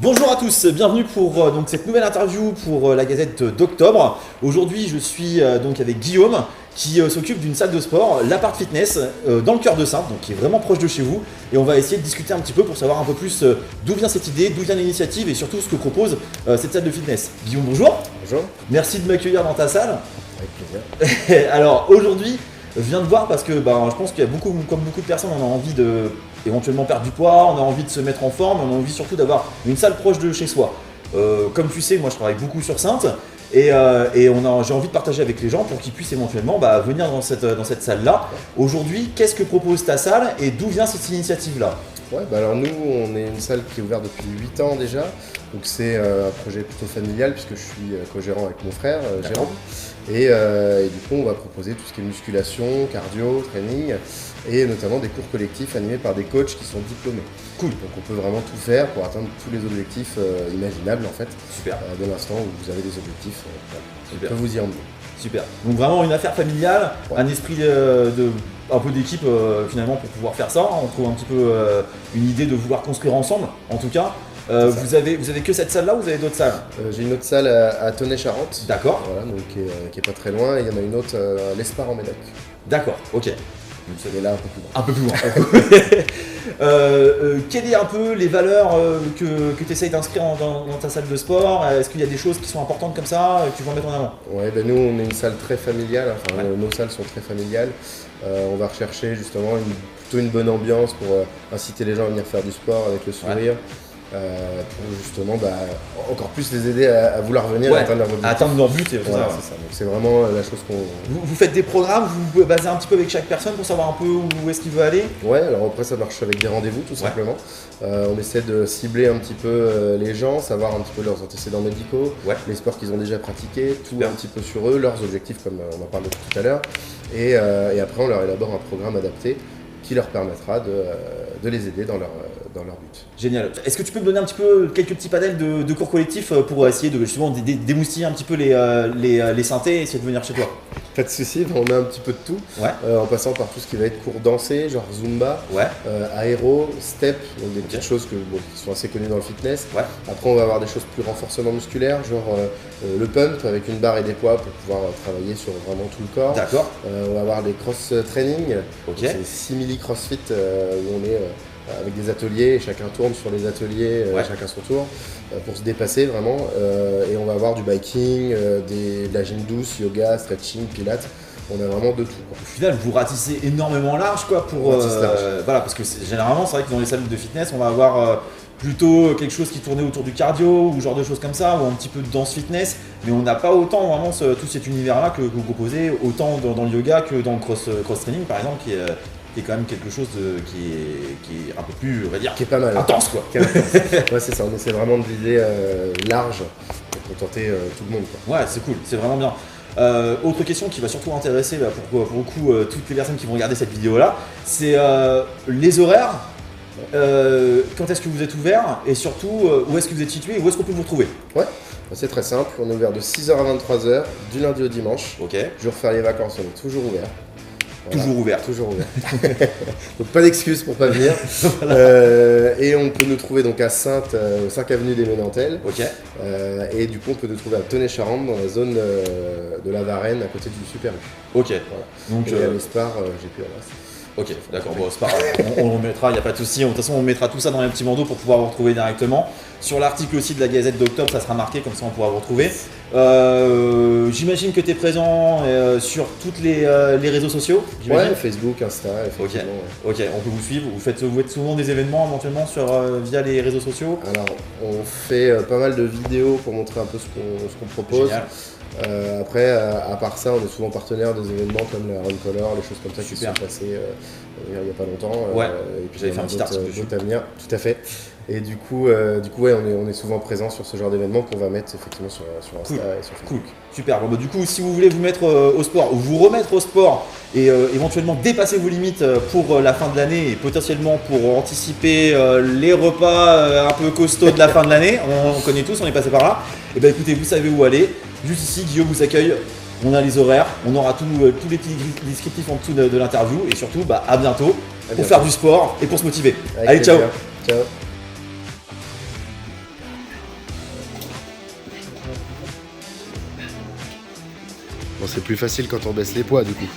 Bonjour à tous, bienvenue pour donc cette nouvelle interview pour la Gazette d'octobre. Aujourd'hui je suis donc avec Guillaume qui s'occupe d'une salle de sport, l'Apart Fitness, dans le cœur de Saintes, donc qui est vraiment proche de chez vous. Et on va essayer de discuter un petit peu pour savoir un peu plus d'où vient cette idée, d'où vient l'initiative et surtout ce que propose cette salle de fitness. Guillaume, bonjour. Bonjour. Merci de m'accueillir dans ta salle. Avec plaisir. Alors aujourd'hui, je viens de voir parce que je pense qu'il y a comme beaucoup de personnes, on a envie de éventuellement perdre du poids, on a envie de se mettre en forme, on a envie surtout d'avoir une salle proche de chez soi. Comme tu sais, moi je travaille beaucoup sur Saintes et j'ai envie de partager avec les gens pour qu'ils puissent éventuellement venir dans cette salle-là. Aujourd'hui, qu'est-ce que propose ta salle et d'où vient cette initiative-là ? Ouais, alors nous, on est une salle qui est ouverte depuis 8 ans déjà. Donc c'est un projet plutôt familial puisque je suis co-gérant avec mon frère, Jérôme. Et du coup, on va proposer tout ce qui est musculation, cardio, training et notamment des cours collectifs animés par des coachs qui sont diplômés. Cool. Donc on peut vraiment tout faire pour atteindre tous les objectifs imaginables en fait. Super. Dès l'instant où vous avez des objectifs, Super. on peut vous y emmener. Super. Donc vraiment une affaire familiale, Ouais. un esprit un peu d'équipe finalement pour pouvoir faire ça. On trouve un petit peu une idée de vouloir construire ensemble en tout cas. Vous avez que cette salle là ou vous avez d'autres salles ? J'ai une autre salle à Tonnay-Charente. D'accord. Voilà, donc qui est pas très loin. Et il y en a une autre à l'Espar en Médoc. D'accord, ok. Vous allez là un peu plus loin. Un peu plus loin. Quelles sont un peu les valeurs que tu essayes d'inscrire dans ta salle de sport ? Est-ce qu'il y a des choses qui sont importantes comme ça que tu veux mettre en avant ? Ouais, nous on est une salle très familiale, enfin Ouais. nos salles sont très familiales. On va rechercher justement plutôt une bonne ambiance pour inciter les gens à venir faire du sport avec le sourire. Pour justement encore plus les aider à vouloir venir et atteindre leur objectif. Atteindre leur but et tout Voilà, ça. c'est ça. Donc c'est vraiment la chose qu'on... Vous faites des programmes, vous vous basez un petit peu avec chaque personne pour savoir un peu où est-ce qu'il veut aller ? Ouais, alors après ça marche avec des rendez-vous tout simplement. On essaie de cibler un petit peu les gens, savoir un petit peu leurs antécédents médicaux, les sports qu'ils ont déjà pratiqués, tout un petit peu sur eux, leurs objectifs comme on en parlait tout à l'heure. Et après on leur élabore un programme adapté qui leur permettra de les aider dans leur but. Génial. Est-ce que tu peux me donner un petit peu quelques petits panels de cours collectifs pour essayer de justement démoustiller un petit peu les synthés et essayer de venir chez toi ? Pas de soucis, on met un petit peu de tout, en passant par tout ce qui va être cours dansés, genre Zumba, aéro, step, donc des petites choses qui sont assez connues dans le fitness. Après on va avoir des choses plus renforcement musculaire, genre le pump avec une barre et des poids pour pouvoir travailler sur vraiment tout le corps. D'accord. On va avoir des cross training, c'est 6 milli crossfit où on est avec des ateliers, et chacun tourne sur les ateliers, chacun son tour, pour se dépasser vraiment. Et on va avoir du biking, de la gym douce, yoga, stretching, pilates. On a vraiment de tout. Au final, vous ratissez énormément large voilà, parce que généralement, c'est vrai que dans les salles de fitness, on va avoir plutôt quelque chose qui tournait autour du cardio ou genre de choses comme ça, ou un petit peu de danse fitness, mais on n'a pas autant vraiment tout cet univers-là que vous proposez, autant dans le yoga que dans le cross-training par exemple, qui est quand même quelque chose qui est un peu plus, on va dire, qui est pas mal, intense quoi. Ouais, c'est ça, on essaie vraiment de viser large pour contenter tout le monde, quoi. Ouais, c'est cool, c'est vraiment bien. Autre question qui va surtout intéresser pour le coup toutes les personnes qui vont regarder cette vidéo là, c'est les horaires. Quand est-ce que vous êtes ouvert et surtout où est-ce que vous êtes situé et où est-ce qu'on peut vous retrouver ? Ouais, c'est très simple, on est ouvert de 6h à 23h du lundi au dimanche. Ok. Jour férié vacances, on est toujours ouvert. Voilà. Toujours ouvert. Toujours ouvert. Donc pas d'excuses pour pas venir. Et on peut nous trouver donc à Saintes, 5 avenue des Ménantelles. Ok. Et du coup on peut nous trouver à Tonnay-Charente dans la zone de la Varenne à côté du Super U. Ok. Voilà. Donc et à l'Espar, j'ai plus l'adresse. Ok, d'accord, bon, c'est pas grave, on le mettra, il n'y a pas de souci. De toute façon, on mettra tout ça dans les petits bandeaux pour pouvoir vous retrouver directement. Sur l'article aussi de la Gazette d'octobre, ça sera marqué, comme ça on pourra vous retrouver. J'imagine que tu es présent sur toutes les réseaux sociaux. Ouais, Facebook, Insta, effectivement. Ok, on peut vous suivre. Vous faites souvent des événements éventuellement via les réseaux sociaux. Alors, on fait pas mal de vidéos pour montrer un peu ce qu'on propose. Génial. Après, à part ça, on est souvent partenaire des événements comme la Run Color, les choses comme ça qui se sont passées il n'y a pas longtemps. Et puis j'avais fait un petit article dessus. À venir, tout à fait. Et du coup, on est souvent présent sur ce genre d'événements qu'on va mettre effectivement sur Insta et sur Facebook. Cool, super. Bon, du coup, si vous voulez vous mettre au sport ou vous remettre au sport et éventuellement dépasser vos limites pour la fin de l'année et potentiellement pour anticiper les repas un peu costauds de la fin de l'année, on connaît tous, on est passé par là. Et bien écoutez, vous savez où aller. Juste ici, Guillaume vous accueille. On a les horaires, on aura tous les petits descriptifs en dessous de l'interview et surtout à bientôt pour faire du sport et pour se motiver. Allez, ciao. Ciao. Bon, c'est plus facile quand on baisse les poids du coup.